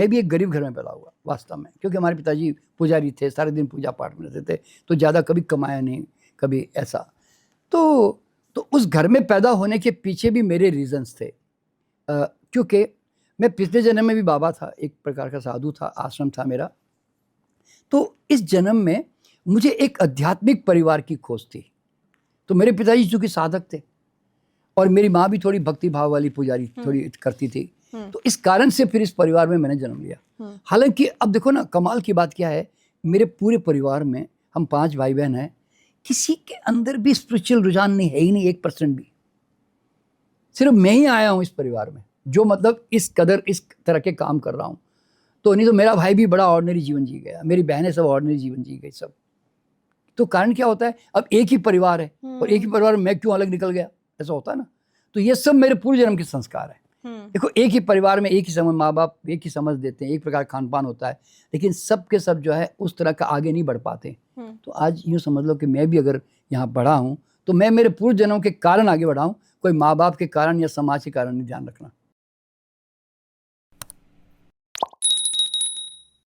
मैं भी एक गरीब घर में पैदा हुआ वास्तव में, क्योंकि हमारे पिताजी पुजारी थे, सारे दिन पूजा पाठ में रहते थे, तो ज़्यादा कभी कमाया नहीं, कभी ऐसा। तो उस घर में पैदा होने के पीछे भी मेरे रीजंस थे, क्योंकि मैं पिछले जन्म में भी बाबा था, एक प्रकार का साधु था, आश्रम था मेरा। तो इस जन्म में मुझे एक आध्यात्मिक परिवार की खोज थी। तो मेरे पिताजी चूँकि साधक थे और मेरी माँ भी थोड़ी भक्ति भाव वाली पुजारी थोड़ी करती थी, तो इस कारण से फिर इस परिवार में मैंने जन्म लिया। हालांकि अब देखो ना, कमाल की बात क्या है, मेरे पूरे परिवार में हम 5 भाई बहन हैं, किसी के अंदर भी स्पिरिचुअल रुझान नहीं है ही नहीं, 1% भी। सिर्फ मैं ही आया हूँ इस परिवार में जो मतलब इस तरह के काम कर रहा हूँ। तो नहीं तो मेरा भाई भी बड़ा ऑर्डिनरी जीवन जी गया, मेरी बहनें सब ऑर्डिनरी जीवन जी गई सब। तो कारण क्या होता है, अब एक ही परिवार है और एक ही परिवार में मैं क्यों अलग निकल गया, ऐसा होता है ना। तो ये सब मेरे पूर्व जन्म के संस्कार है। देखो, एक ही परिवार में एक ही समझ, माँ बाप एक ही समझ देते हैं, एक प्रकार खान पान होता है, लेकिन सब के सब जो है उस तरह का आगे नहीं बढ़ पाते। तो आज यूँ समझ लो कि मैं भी अगर यहाँ बढ़ा हूँ तो मैं मेरे पूर्व जन्मों के कारण आगे बढ़ा हूँ, कोई माँ बाप के कारण या समाज के कारण नहीं, ध्यान रखना।